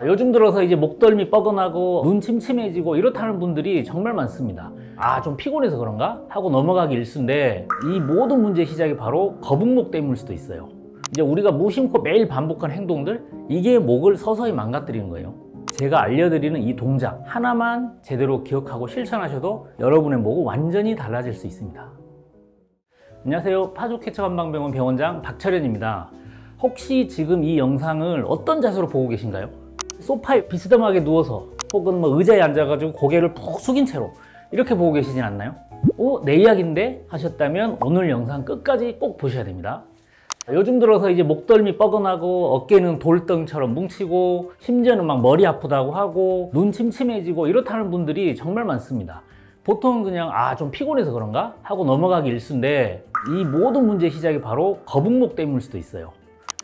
요즘 들어서 이제 목덜미 뻐근하고 눈 침침해지고 이렇다는 분들이 정말 많습니다. 아, 좀 피곤해서 그런가? 하고 넘어가기 일쑤인데 이 모든 문제의 시작이 바로 거북목 때문일 수도 있어요. 이제 우리가 무심코 매일 반복한 행동들, 이게 목을 서서히 망가뜨리는 거예요. 제가 알려드리는 이 동작 하나만 제대로 기억하고 실천하셔도 여러분의 목은 완전히 달라질 수 있습니다. 안녕하세요. 파주케처건강병원 병원장 박철현입니다. 혹시 지금 이 영상을 어떤 자세로 보고 계신가요? 소파에 비스듬하게 누워서 혹은 의자에 앉아가지고 고개를 푹 숙인 채로 이렇게 보고 계시진 않나요? 내 이야기인데 하셨다면 오늘 영상 끝까지 꼭 보셔야 됩니다. 요즘 들어서 이제 목덜미 뻐근하고 어깨는 돌덩이처럼 뭉치고 심지어는 막 머리 아프다고 하고 눈 침침해지고 이렇다는 분들이 정말 많습니다. 보통 그냥 좀 피곤해서 그런가? 하고 넘어가기 일쑤인데 이 모든 문제의 시작이 바로 거북목 때문일 수도 있어요.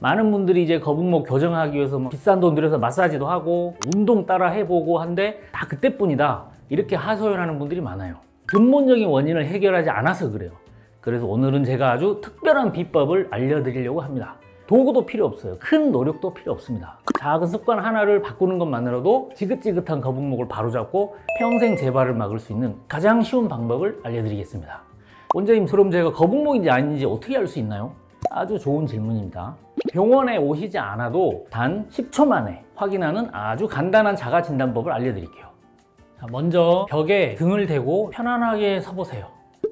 많은 분들이 이제 거북목 교정하기 위해서 비싼 돈 들여서 마사지도 하고 운동 따라 해보고 한데 다 그때뿐이다 이렇게 하소연하는 분들이 많아요. 근본적인 원인을 해결하지 않아서 그래요. 그래서 오늘은 제가 아주 특별한 비법을 알려드리려고 합니다. 도구도 필요 없어요. 큰 노력도 필요 없습니다. 작은 습관 하나를 바꾸는 것만으로도 지긋지긋한 거북목을 바로잡고 평생 재발을 막을 수 있는 가장 쉬운 방법을 알려드리겠습니다. 원장님, 그럼 제가 거북목인지 아닌지 어떻게 알 수 있나요? 아주 좋은 질문입니다. 병원에 오시지 않아도 단 10초 만에 확인하는 아주 간단한 자가 진단법을 알려드릴게요. 자, 먼저 벽에 등을 대고 편안하게 서보세요.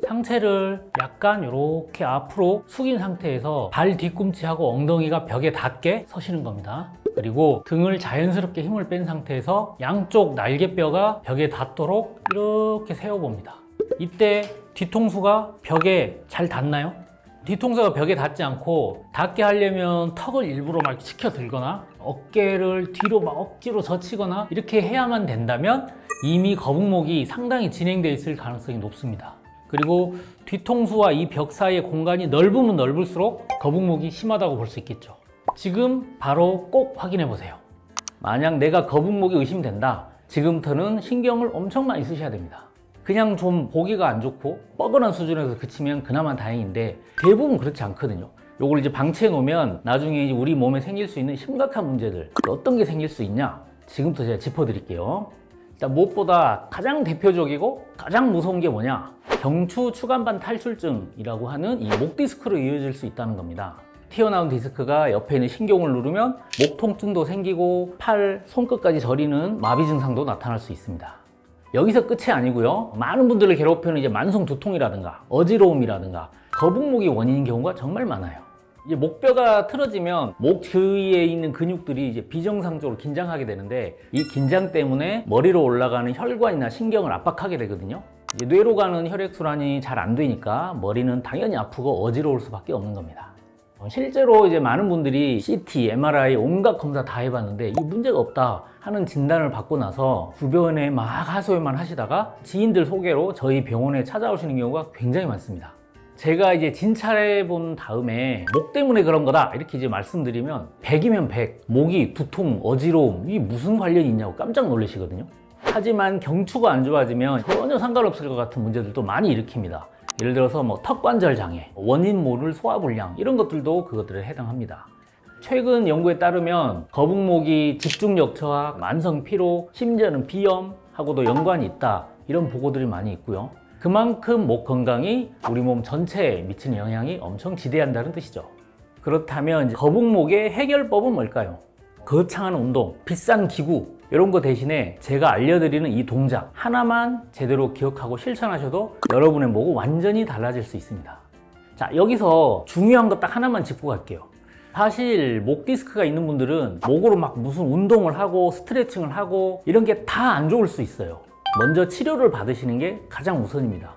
상체를 약간 이렇게 앞으로 숙인 상태에서 발 뒤꿈치하고 엉덩이가 벽에 닿게 서시는 겁니다. 그리고 등을 자연스럽게 힘을 뺀 상태에서 양쪽 날개뼈가 벽에 닿도록 이렇게 세워봅니다. 이때 뒤통수가 벽에 잘 닿나요? 뒤통수가 벽에 닿지 않고 닿게 하려면 턱을 일부러 막 치켜 들거나 어깨를 뒤로 막 억지로 젖히거나 이렇게 해야만 된다면 이미 거북목이 상당히 진행되어 있을 가능성이 높습니다. 그리고 뒤통수와 이 벽 사이의 공간이 넓으면 넓을수록 거북목이 심하다고 볼 수 있겠죠. 지금 바로 꼭 확인해 보세요. 만약 내가 거북목이 의심된다, 지금부터는 신경을 엄청 많이 쓰셔야 됩니다. 그냥 좀 보기가 안 좋고 뻐근한 수준에서 그치면 그나마 다행인데 대부분 그렇지 않거든요. 요걸 이제 방치해 놓으면 나중에 우리 몸에 생길 수 있는 심각한 문제들, 어떤 게 생길 수 있냐, 지금부터 제가 짚어드릴게요. 일단 무엇보다 가장 대표적이고 가장 무서운 게 뭐냐, 경추 추간판 탈출증이라고 하는 이 목 디스크로 이어질 수 있다는 겁니다. 튀어나온 디스크가 옆에 있는 신경을 누르면 목 통증도 생기고 팔, 손끝까지 저리는 마비 증상도 나타날 수 있습니다. 여기서 끝이 아니고요. 많은 분들을 괴롭히는 이제 만성 두통이라든가 어지러움이라든가 거북목이 원인인 경우가 정말 많아요. 이제 목뼈가 틀어지면 목 주위에 있는 근육들이 이제 비정상적으로 긴장하게 되는데 이 긴장 때문에 머리로 올라가는 혈관이나 신경을 압박하게 되거든요. 이제 뇌로 가는 혈액순환이 잘 안 되니까 머리는 당연히 아프고 어지러울 수밖에 없는 겁니다. 실제로 이제 많은 분들이 CT, MRI 온갖 검사 다 해봤는데 이 문제가 없다 하는 진단을 받고 나서 주변에 막 하소연만 하시다가 지인들 소개로 저희 병원에 찾아오시는 경우가 굉장히 많습니다. 제가 이제 진찰해 본 다음에 목 때문에 그런 거다 이렇게 이제 말씀드리면 100이면 100, 목이 두통, 어지러움, 이게 무슨 관련이 있냐고 깜짝 놀라시거든요. 하지만 경추가 안 좋아지면 전혀 상관없을 것 같은 문제들도 많이 일으킵니다. 예를 들어서 턱관절 장애, 원인 모를 소화불량 이런 것들도 그것들에 해당합니다. 최근 연구에 따르면 거북목이 집중력 저하, 만성 피로, 심지어는 비염하고도 연관이 있다 이런 보고들이 많이 있고요. 그만큼 목 건강이 우리 몸 전체에 미치는 영향이 엄청 지대한다는 뜻이죠. 그렇다면 이제 거북목의 해결법은 뭘까요? 거창한 운동, 비싼 기구 이런 거 대신에 제가 알려드리는 이 동작 하나만 제대로 기억하고 실천하셔도 여러분의 목은 완전히 달라질 수 있습니다. 자, 여기서 중요한 거 딱 하나만 짚고 갈게요. 사실 목 디스크가 있는 분들은 목으로 막 무슨 운동을 하고 스트레칭을 하고 이런 게 다 안 좋을 수 있어요. 먼저 치료를 받으시는 게 가장 우선입니다.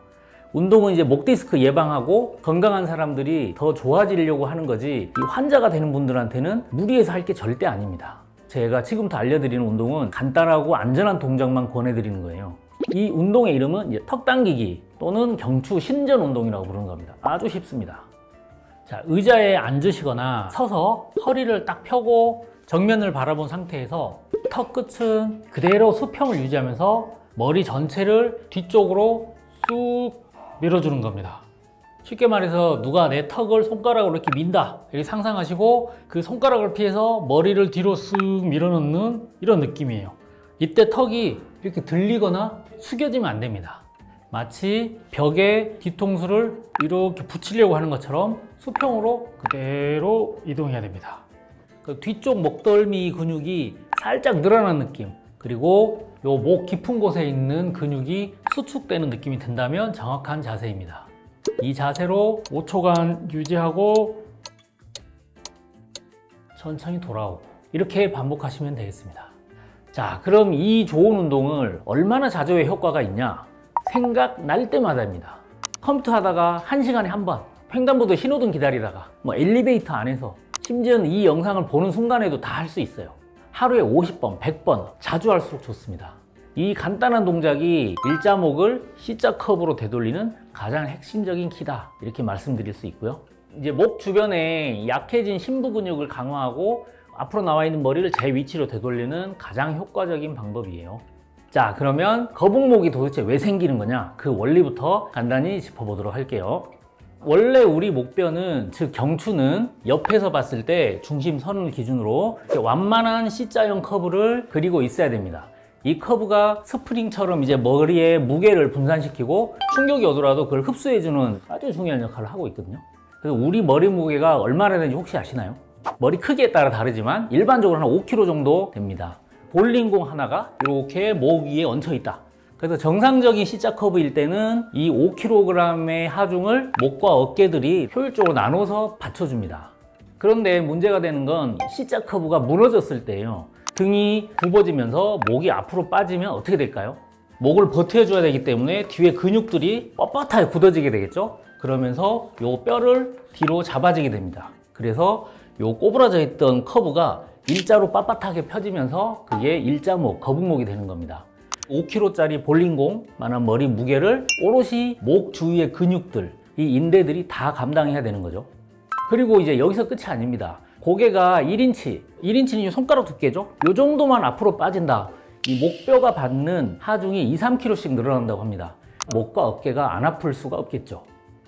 운동은 이제 목 디스크 예방하고 건강한 사람들이 더 좋아지려고 하는 거지 이 환자가 되는 분들한테는 무리해서 할 게 절대 아닙니다. 제가 지금부터 알려드리는 운동은 간단하고 안전한 동작만 권해드리는 거예요. 이 운동의 이름은 이제 턱 당기기 또는 경추 신전 운동이라고 부르는 겁니다. 아주 쉽습니다. 자, 의자에 앉으시거나 서서 허리를 딱 펴고 정면을 바라본 상태에서 턱 끝은 그대로 수평을 유지하면서 머리 전체를 뒤쪽으로 쑥 밀어주는 겁니다. 쉽게 말해서 누가 내 턱을 손가락으로 이렇게 민다 이렇게 상상하시고 그 손가락을 피해서 머리를 뒤로 쓱 밀어넣는 이런 느낌이에요. 이때 턱이 이렇게 들리거나 숙여지면 안 됩니다. 마치 벽에 뒤통수를 이렇게 붙이려고 하는 것처럼 수평으로 그대로 이동해야 됩니다. 그 뒤쪽 목덜미 근육이 살짝 늘어난 느낌, 그리고 요 목 깊은 곳에 있는 근육이 수축되는 느낌이 든다면 정확한 자세입니다. 이 자세로 5초간 유지하고 천천히 돌아오고 이렇게 반복하시면 되겠습니다. 자, 그럼 이 좋은 운동을 얼마나 자주 해 효과가 있냐? 생각날 때마다입니다. 컴퓨터 하다가 1시간에 한 번, 횡단보도 신호등 기다리다가 엘리베이터 안에서, 심지어는 이 영상을 보는 순간에도 다 할 수 있어요. 하루에 50번, 100번 자주 할수록 좋습니다. 이 간단한 동작이 일자목을 C자 커브로 되돌리는 가장 핵심적인 키다, 이렇게 말씀드릴 수 있고요. 이제 목 주변에 약해진 심부 근육을 강화하고 앞으로 나와 있는 머리를 제 위치로 되돌리는 가장 효과적인 방법이에요. 자, 그러면 거북목이 도대체 왜 생기는 거냐, 그 원리부터 간단히 짚어보도록 할게요. 원래 우리 목뼈는, 즉 경추는 옆에서 봤을 때 중심선을 기준으로 완만한 C자형 커브를 그리고 있어야 됩니다. 이 커브가 스프링처럼 이제 머리에 무게를 분산시키고 충격이 오더라도 그걸 흡수해주는 아주 중요한 역할을 하고 있거든요. 그래서 우리 머리 무게가 얼마나 되는지 혹시 아시나요? 머리 크기에 따라 다르지만 일반적으로 한 5kg 정도 됩니다. 볼링공 하나가 이렇게 목 위에 얹혀 있다. 그래서 정상적인 C자 커브일 때는 이 5kg의 하중을 목과 어깨들이 효율적으로 나눠서 받쳐줍니다. 그런데 문제가 되는 건 C자 커브가 무너졌을 때예요. 등이 굽어지면서 목이 앞으로 빠지면 어떻게 될까요? 목을 버텨줘야 되기 때문에 뒤에 근육들이 뻣뻣하게 굳어지게 되겠죠? 그러면서 요 뼈를 뒤로 잡아지게 됩니다. 그래서 요 꼬부라져 있던 커브가 일자로 빳빳하게 펴지면서 그게 일자목, 거북목이 되는 겁니다. 5kg짜리 볼링공만한 머리 무게를 오롯이 목 주위의 근육들, 이 인대들이 다 감당해야 되는 거죠. 그리고 이제 여기서 끝이 아닙니다. 고개가 1인치, 1인치는 손가락 두께죠? 이 정도만 앞으로 빠진다. 이 목뼈가 받는 하중이 2-3kg씩 늘어난다고 합니다. 목과 어깨가 안 아플 수가 없겠죠.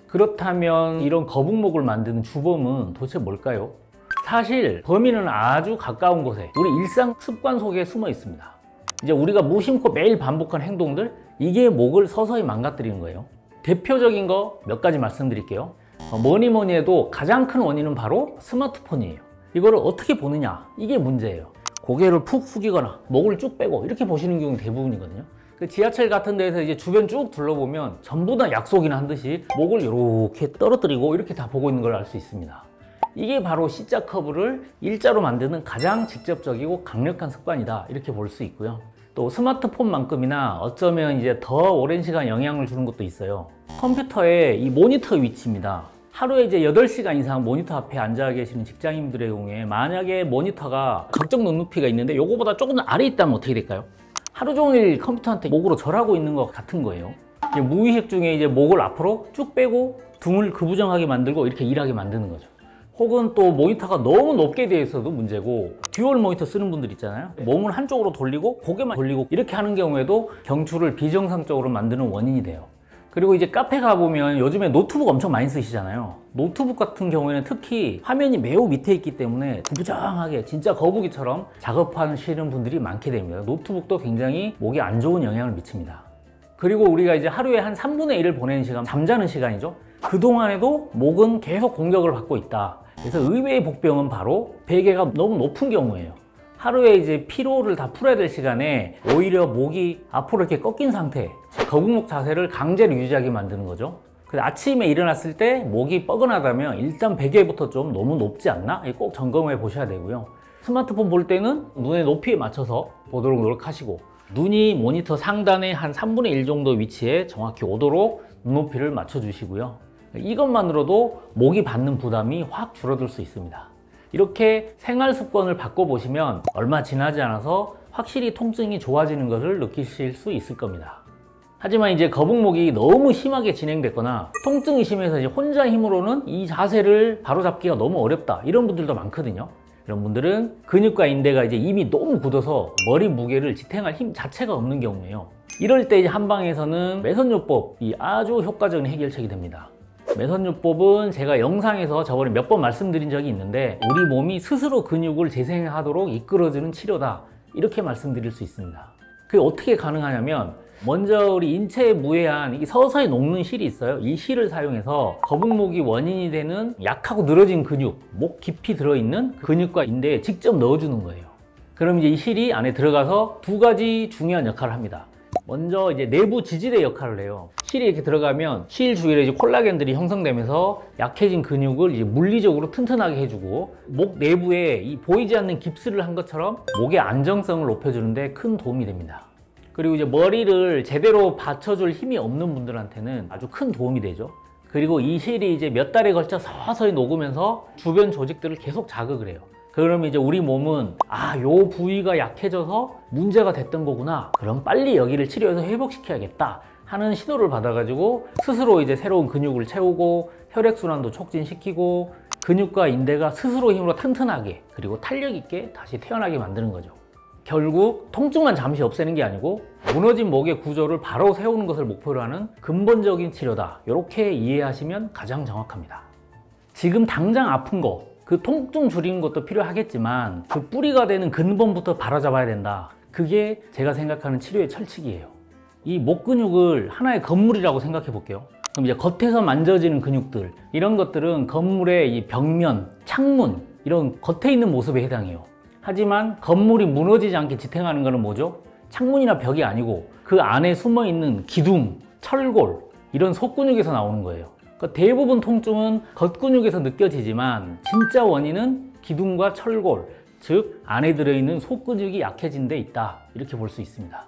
그렇다면 이런 거북목을 만드는 주범은 도대체 뭘까요? 사실 범인은 아주 가까운 곳에, 우리 일상 습관 속에 숨어 있습니다. 이제 우리가 무심코 매일 반복한 행동들, 이게 목을 서서히 망가뜨리는 거예요. 대표적인 거 몇 가지 말씀드릴게요. 뭐니 해도 가장 큰 원인은 바로 스마트폰이에요. 이거를 어떻게 보느냐, 이게 문제예요. 고개를 푹 숙이거나 목을 쭉 빼고 이렇게 보시는 경우가 대부분이거든요. 지하철 같은 데서 이제 주변 쭉 둘러보면 전부 다 약속이나 한 듯이 목을 이렇게 떨어뜨리고 이렇게 다 보고 있는 걸 알 수 있습니다. 이게 바로 C자 커브를 일자로 만드는 가장 직접적이고 강력한 습관이다, 이렇게 볼 수 있고요. 또 스마트폰만큼이나 어쩌면 이제 더 오랜 시간 영향을 주는 것도 있어요. 컴퓨터의 이 모니터 위치입니다. 하루에 이제 8시간 이상 모니터 앞에 앉아 계시는 직장인들의 경우에 만약에 모니터가 적정 눈높이가 있는데 요거보다 조금 아래 있다면 어떻게 될까요? 하루 종일 컴퓨터한테 목으로 절하고 있는 것 같은 거예요. 무의식 중에 이제 목을 앞으로 쭉 빼고 등을 구부정하게 만들고 이렇게 일하게 만드는 거죠. 혹은 또 모니터가 너무 높게 되어 있어도 문제고, 듀얼 모니터 쓰는 분들 있잖아요. 몸을 한쪽으로 돌리고 고개만 돌리고 이렇게 하는 경우에도 경추를 비정상적으로 만드는 원인이 돼요. 그리고 이제 카페 가보면 요즘에 노트북 엄청 많이 쓰시잖아요. 노트북 같은 경우에는 특히 화면이 매우 밑에 있기 때문에 구부정하게 진짜 거북이처럼 작업하시는 분들이 많게 됩니다. 노트북도 굉장히 목에 안 좋은 영향을 미칩니다. 그리고 우리가 이제 하루에 한 3분의 1을 보내는 시간, 잠자는 시간이죠. 그동안에도 목은 계속 공격을 받고 있다. 그래서 의외의 복병은 바로 베개가 너무 높은 경우예요. 하루에 이제 피로를 다 풀어야 될 시간에 오히려 목이 앞으로 이렇게 꺾인 상태, 거북목 자세를 강제로 유지하게 만드는 거죠. 그래서 아침에 일어났을 때 목이 뻐근하다면 일단 베개부터 좀 너무 높지 않나? 꼭 점검해 보셔야 되고요. 스마트폰 볼 때는 눈의 높이에 맞춰서 보도록 노력하시고, 눈이 모니터 상단에 한 3분의 1 정도 위치에 정확히 오도록 눈높이를 맞춰주시고요. 이것만으로도 목이 받는 부담이 확 줄어들 수 있습니다. 이렇게 생활 습관을 바꿔보시면 얼마 지나지 않아서 확실히 통증이 좋아지는 것을 느끼실 수 있을 겁니다. 하지만 이제 거북목이 너무 심하게 진행됐거나 통증이 심해서 이제 혼자 힘으로는 이 자세를 바로잡기가 너무 어렵다, 이런 분들도 많거든요. 이런 분들은 근육과 인대가 이제 이미 너무 굳어서 머리 무게를 지탱할 힘 자체가 없는 경우예요. 이럴 때 이제 한방에서는 매선요법이 아주 효과적인 해결책이 됩니다. 매선요법은 제가 영상에서 저번에 몇 번 말씀드린 적이 있는데 우리 몸이 스스로 근육을 재생하도록 이끌어주는 치료다, 이렇게 말씀드릴 수 있습니다. 그게 어떻게 가능하냐면, 먼저 우리 인체에 무해한 이 서서히 녹는 실이 있어요. 이 실을 사용해서 거북목이 원인이 되는 약하고 늘어진 근육, 목 깊이 들어있는 근육과 인대에 직접 넣어주는 거예요. 그럼 이제 이 실이 안에 들어가서 두 가지 중요한 역할을 합니다. 먼저 이제 내부 지지대 역할을 해요. 실이 이렇게 들어가면 실 주위에 이제 콜라겐들이 형성되면서 약해진 근육을 이제 물리적으로 튼튼하게 해주고, 목 내부에 이 보이지 않는 깁스를 한 것처럼 목의 안정성을 높여주는데 큰 도움이 됩니다. 그리고 이제 머리를 제대로 받쳐줄 힘이 없는 분들한테는 아주 큰 도움이 되죠. 그리고 이 실이 이제 몇 달에 걸쳐 서서히 녹으면서 주변 조직들을 계속 자극을 해요. 그러면 이제 우리 몸은 요 부위가 약해져서 문제가 됐던 거구나, 그럼 빨리 여기를 치료해서 회복시켜야겠다 하는 신호를 받아가지고 스스로 이제 새로운 근육을 채우고 혈액순환도 촉진시키고 근육과 인대가 스스로 힘으로 튼튼하게 그리고 탄력 있게 다시 태어나게 만드는 거죠. 결국 통증만 잠시 없애는 게 아니고 무너진 목의 구조를 바로 세우는 것을 목표로 하는 근본적인 치료다, 이렇게 이해하시면 가장 정확합니다. 지금 당장 아픈 거, 그 통증 줄이는 것도 필요하겠지만 그 뿌리가 되는 근본부터 바로잡아야 된다. 그게 제가 생각하는 치료의 철칙이에요. 이 목 근육을 하나의 건물이라고 생각해 볼게요. 그럼 이제 겉에서 만져지는 근육들, 이런 것들은 건물의 이 벽면, 창문, 이런 겉에 있는 모습에 해당해요. 하지만 건물이 무너지지 않게 지탱하는 것은 뭐죠? 창문이나 벽이 아니고 그 안에 숨어 있는 기둥, 철골, 이런 속근육에서 나오는 거예요. 그러니까 대부분 통증은 겉근육에서 느껴지지만 진짜 원인은 기둥과 철골, 즉 안에 들어있는 속근육이 약해진 데 있다, 이렇게 볼 수 있습니다.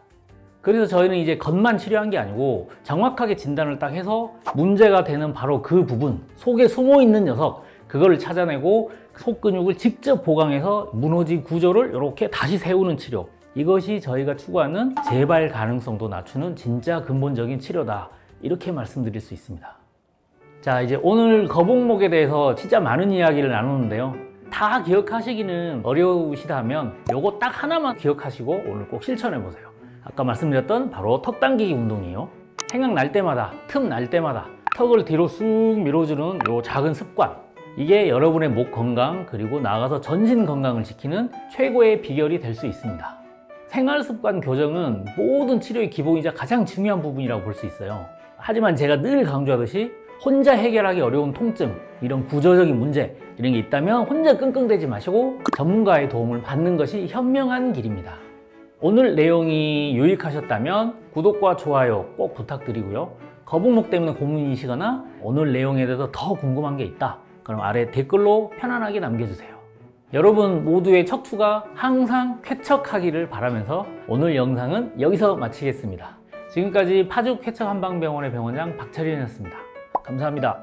그래서 저희는 이제 겉만 치료한 게 아니고 정확하게 진단을 딱 해서 문제가 되는 바로 그 부분, 속에 숨어 있는 녀석, 그거를 찾아내고 속근육을 직접 보강해서 무너진 구조를 이렇게 다시 세우는 치료, 이것이 저희가 추구하는 재발 가능성도 낮추는 진짜 근본적인 치료다, 이렇게 말씀드릴 수 있습니다. 자, 이제 오늘 거북목에 대해서 진짜 많은 이야기를 나누는데요, 다 기억하시기는 어려우시다면 요거 딱 하나만 기억하시고 오늘 꼭 실천해 보세요. 아까 말씀드렸던 바로 턱 당기기 운동이에요. 생각날 때마다, 틈 날 때마다 턱을 뒤로 쑥 밀어주는 요 작은 습관, 이게 여러분의 목 건강 그리고 나아가서 전신 건강을 지키는 최고의 비결이 될 수 있습니다. 생활 습관 교정은 모든 치료의 기본이자 가장 중요한 부분이라고 볼 수 있어요. 하지만 제가 늘 강조하듯이 혼자 해결하기 어려운 통증, 이런 구조적인 문제, 이런 게 있다면 혼자 끙끙대지 마시고 전문가의 도움을 받는 것이 현명한 길입니다. 오늘 내용이 유익하셨다면 구독과 좋아요 꼭 부탁드리고요. 거북목 때문에 고민이시거나 오늘 내용에 대해서 더 궁금한 게 있다, 그럼 아래 댓글로 편안하게 남겨주세요. 여러분 모두의 척추가 항상 쾌척하기를 바라면서 오늘 영상은 여기서 마치겠습니다. 지금까지 파죽 쾌척한방병원의 병원장 박철현이었습니다. 감사합니다.